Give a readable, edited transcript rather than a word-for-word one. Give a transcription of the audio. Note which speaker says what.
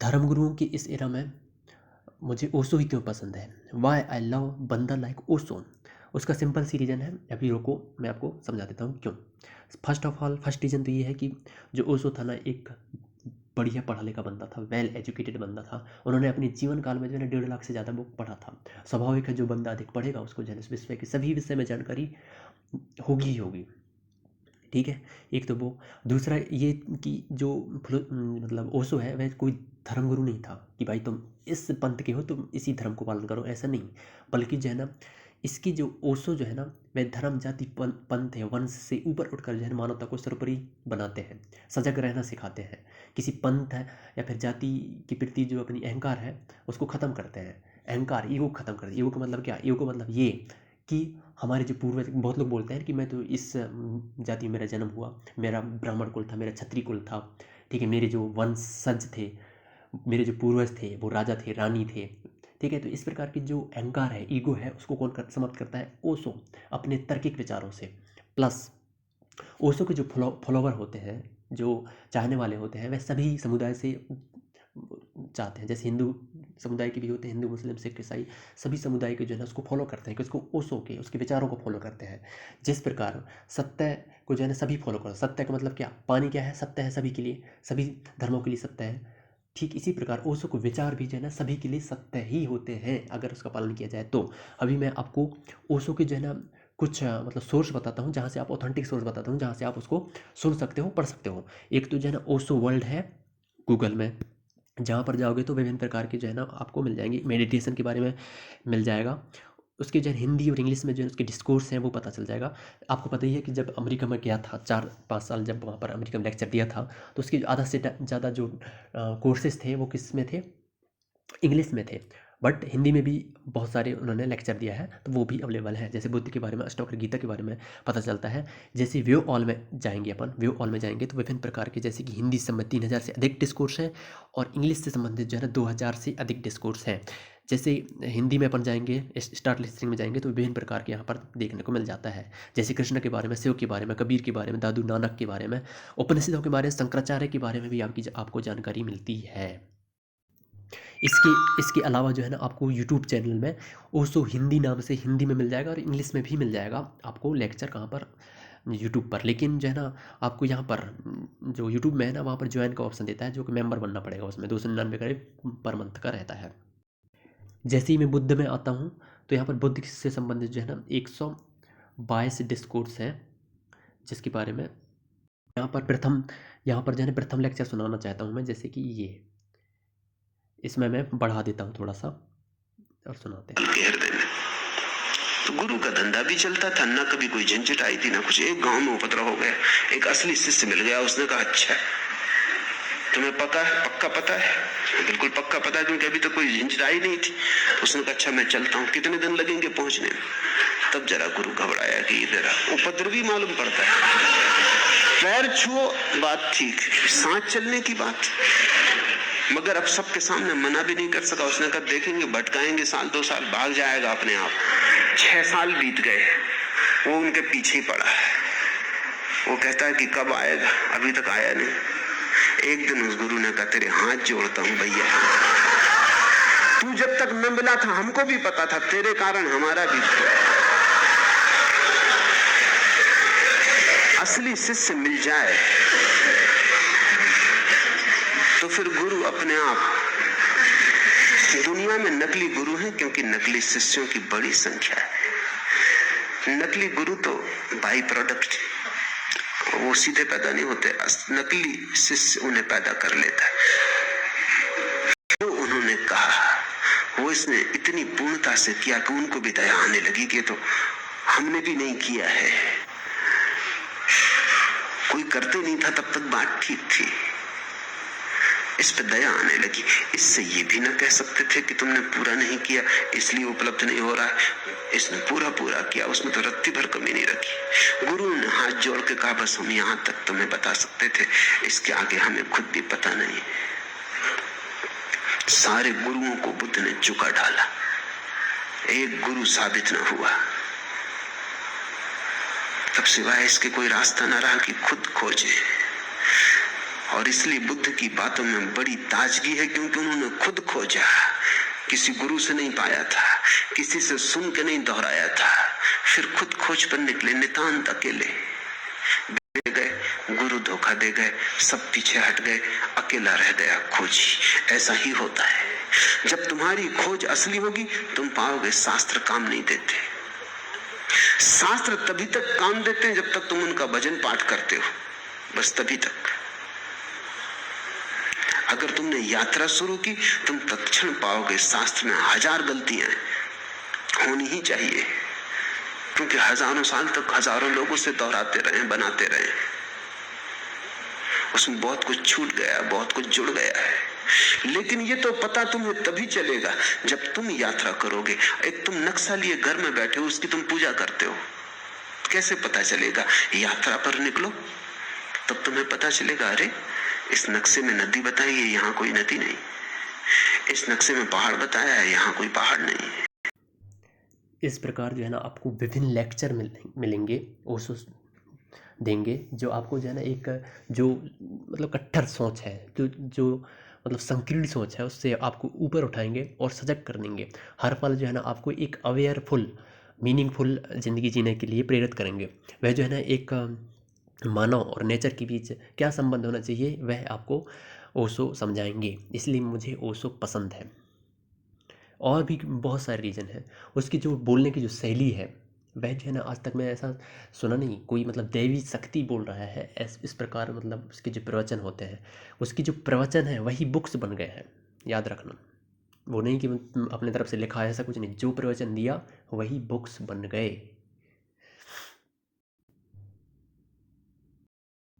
Speaker 1: धर्मगुरुओं की इस एरा में मुझे ओशो ही क्यों पसंद है, वाई आई लव बंदा लाइक ओशो। उसका सिंपल सी रीज़न है, अभी रुको मैं आपको समझा देता हूँ क्यों। First of all first reason तो ये है कि जो ओशो था ना, एक बढ़िया पढ़ा लिखा बंदा था, वेल एजुकेटेड बंदा था। उन्होंने अपने जीवन काल में जो है ना 1.5 लाख से ज़्यादा बुक पढ़ा था। स्वाभाविक है जो बंदा अधिक पढ़ेगा उसको जो है ना विश्व के सभी विषय में जानकारी होगी ही होगी। ठीक है, एक तो वो। दूसरा ये कि जो मतलब ओशो है वह कोई धर्मगुरु नहीं था कि भाई तुम इस पंथ के हो तुम इसी धर्म को पालन करो, ऐसा नहीं। बल्कि जो है ना इसकी जो ओशो जो है ना वह धर्म जाति पंथ है वंश से ऊपर उठकर जो है ना मानवता को सर्वोपरि बनाते हैं, सजग रहना सिखाते हैं। किसी पंथ है या फिर जाति के प्रति जो अपनी अहंकार है उसको ख़त्म करते हैं। अहंकार ईगो ख़त्म करते हैं। ईगो का मतलब क्या, ईगो का मतलब ये कि हमारे जो पूर्वज, बहुत लोग बोलते हैं कि मैं तो इस जाति में मेरा जन्म हुआ, मेरा ब्राह्मण कुल था, मेरा क्षत्रिय कुल था, ठीक है, मेरे जो वंशज थे, मेरे जो पूर्वज थे वो राजा थे, रानी थे। ठीक है, तो इस प्रकार की जो अहंकार है, ईगो है, उसको कौन समाप्त करता है, ओशो, अपने तार्किक विचारों से। प्लस ओशो के जो फॉलोवर होते हैं, जो चाहने वाले होते हैं, वह सभी समुदाय से चाहते हैं। जैसे हिंदू समुदाय के भी होते हैं, हिंदू मुस्लिम सिख ईसाई, सभी समुदाय के जो है ना उसको फॉलो करते हैं कि उसको ओशो के उसके विचारों को फॉलो करते हैं। जिस प्रकार सत्य को जो है ना सभी फॉलो करते हैं। सत्य का मतलब क्या, पानी क्या है, सत्य है सभी के लिए, सभी धर्मों के लिए सत्य है। ठीक इसी प्रकार ओशो को विचार भी जो है ना सभी के लिए सत्य ही होते हैं अगर उसका पालन किया जाए तो। अभी मैं आपको ओशो के जो है ना कुछ मतलब सोर्स बताता हूँ, जहाँ से आप ऑथेंटिक सोर्स बताता हूँ, जहाँ से आप उसको सुन सकते हो, पढ़ सकते हो। एक तो जो है ना ओशो वर्ल्ड है गूगल में, जहाँ पर जाओगे तो विभिन्न प्रकार के जो है ना आपको मिल जाएंगे, मेडिटेशन के बारे में मिल जाएगा। उसके जो है हिंदी और इंग्लिश में जो है उसके डिस्कोर्स हैं वो पता चल जाएगा। आपको पता ही है कि जब अमेरिका में गया था 4-5 साल, जब वहाँ पर अमेरिका में लेक्चर दिया था, तो उसके आधा से ज़्यादा जो कोर्सेज थे वो किस में थे, इंग्लिश में थे। बट हिंदी में भी बहुत सारे उन्होंने लेक्चर दिया है, तो वो भी अवेलेबल है। जैसे बुद्ध के बारे में, अष्टवक्र गीता के बारे में पता चलता है। जैसे व्यू ऑल में जाएंगे, अपन व्यू ऑल में जाएंगे तो विभिन्न प्रकार के, जैसे कि हिंदी से 3000 से अधिक डिस्कोर्स हैं और इंग्लिश से संबंधित जो है ना 2000 से अधिक डिस्कोर्स हैं। जैसे हिंदी में अपन जाएंगे, स्टार्ट लिस्टिंग में जाएंगे तो विभिन्न प्रकार के यहाँ पर देखने को मिल जाता है। जैसे कृष्ण के बारे में, शिव के बारे में, कबीर के बारे में, दादू नानक के बारे में, उपनिषदों के बारे में, शंकराचार्य के बारे में भी आपको जानकारी मिलती है। इसके इसके अलावा जो है ना आपको यूट्यूब चैनल में ओशो हिंदी नाम से हिंदी में मिल जाएगा और इंग्लिश में भी मिल जाएगा आपको लेक्चर। कहाँ पर, यूट्यूब पर। लेकिन जो है ना आपको यहाँ पर जो यूट्यूब में है ना वहाँ पर ज्वाइन का ऑप्शन देता है, जो कि मेंबर बनना पड़ेगा, उसमें 299 करीब पर मंथ का रहता है। जैसे ही मैं बुद्ध में आता हूँ तो यहाँ पर बुद्ध से संबंधित जो है ना 122 डिस्कोर्स हैं, जिसके बारे में यहाँ पर जो है ना प्रथम लेक्चर सुनाना चाहता हूँ मैं। जैसे कि ये, इसमें मैं बढ़ा देता हूँ थोड़ा सा और सुनाते हैं।
Speaker 2: हृदय में तो गुरु का धंधा भी चलता था, ना कभी कोई झंझट आई थी ना कुछ। एक गांव में उपद्रव हो गया, एक असली शिष्य मिल गया। उसने कहा अच्छा तुम्हें पक्का पता है? बिल्कुल पक्का पता है, क्योंकि अभी तक कोई झंझट आई नहीं थी। उसने कहा अच्छा मैं चलता हूँ, कितने दिन लगेंगे पहुंचने में? तब जरा गुरु घबराया कि इधर उपद्रवी मालूम पड़ता है। पैर छुओ बात ठीक, सांस चलने की बात, मगर अब सबके सामने मना भी नहीं कर सका। उसने कहा देखेंगे, भटकाएंगे, 1-2 साल भाग जाएगा अपने आप। 6 साल बीत गए, वो उनके पीछे ही पड़ा है। वो कहता है कि कब आएगा, अभी तक आया नहीं। एक दिन उस गुरु ने कहा तेरे हाथ जोड़ता हूं भैया, तू जब तक न मिला था हमको भी पता था, तेरे कारण हमारा भी। असली शिष्य मिल जाए तो फिर गुरु अपने आप। दुनिया में नकली गुरु हैं क्योंकि नकली शिष्यों की बड़ी संख्या है। नकली गुरु तो बाई प्रोडक्ट, वो सीधे पैदा नहीं होते, नकली शिष्य उन्हें पैदा कर लेता है। जो उन्होंने कहा वो इसने इतनी पूर्णता से किया कि उनको भी दया आने लगी कि तो हमने भी नहीं किया है। कोई करते नहीं था तब तक बात ठीक थी, इस पे दया आने लगी। इससे ये भी ना कह सकते थे कि तुमने पूरा नहीं किया इसलिए उपलब्ध नहीं हो रहा है। इसने पूरा किया, उसमें तो रत्ती भर कमी नहीं रखी। गुरु ने हाथ जोड़ के कहा बस हम यहाँ तक तुम्हें बता सकते थे, इसके आगे हमें खुद भी पता नहीं। सारे गुरुओं को बुद्ध ने चुका डाला, एक गुरु साबित न हुआ। तब सिवाय इसके कोई रास्ता न रहा कि खुद खोजे। और इसलिए बुद्ध की बातों में बड़ी ताजगी है, क्योंकि उन्होंने खुद खोजा, किसी गुरु से नहीं पाया था, किसी से सुन के नहीं दोहराया था, फिर खुद खोज पर निकले, नितांत अकेले गए, गुरु धोखा दे गए, सब पीछे हट गए, अकेला रह गया खोजी। ऐसा ही होता है, जब तुम्हारी खोज असली होगी तुम पाओगे शास्त्र काम नहीं देते। शास्त्र तभी तक काम देते हैं जब तक तुम उनका भजन पाठ करते हो, बस तभी तक। अगर तुमने यात्रा शुरू की तुम तत्क्षण पाओगे शास्त्र में हजार गलतियां होनी ही चाहिए, क्योंकि हजारों साल तक हजारों लोगों से दोहराते रहे, बनाते रहे, उसमें बहुत कुछ छूट गया, बहुत कुछ जुड़ गया है। लेकिन ये तो पता तुम्हें तभी चलेगा जब तुम यात्रा करोगे। एक तुम नक्शा लिए घर में बैठे हो, उसकी तुम पूजा करते हो, कैसे पता चलेगा? यात्रा पर निकलो तब तुम्हें पता चलेगा, अरे इस नक्शे में नदी बताई है, यहाँ कोई नदी नहीं, इस नक्शे में पहाड़ बताया है, यहाँ कोई पहाड़ नहीं है।
Speaker 1: इस प्रकार जो है ना आपको विभिन्न लेक्चर मिलेंगे, ओशो देंगे, जो आपको जो है ना एक जो मतलब कट्टर सोच है, जो मतलब संकीर्ण सोच है, उससे आपको ऊपर उठाएंगे और सजग कर देंगे। हर पल जो है ना आपको एक अवेयरफुल मीनिंगफुल ज़िंदगी जीने के लिए प्रेरित करेंगे। वह जो है ना एक मानव और नेचर के बीच क्या संबंध होना चाहिए वह आपको ओशो समझाएंगे। इसलिए मुझे ओशो पसंद है। और भी बहुत सारे रीज़न है। उसकी जो बोलने की जो शैली है वह जो है ना आज तक मैं ऐसा सुना नहीं, कोई मतलब दैवी शक्ति बोल रहा है इस प्रकार, मतलब उसके जो प्रवचन होते हैं, उसकी जो प्रवचन है वही बुक्स बन गए हैं। याद रखना, वो नहीं कि अपने तरफ से लिखा है, ऐसा कुछ नहीं, जो प्रवचन दिया वही बुक्स बन गए।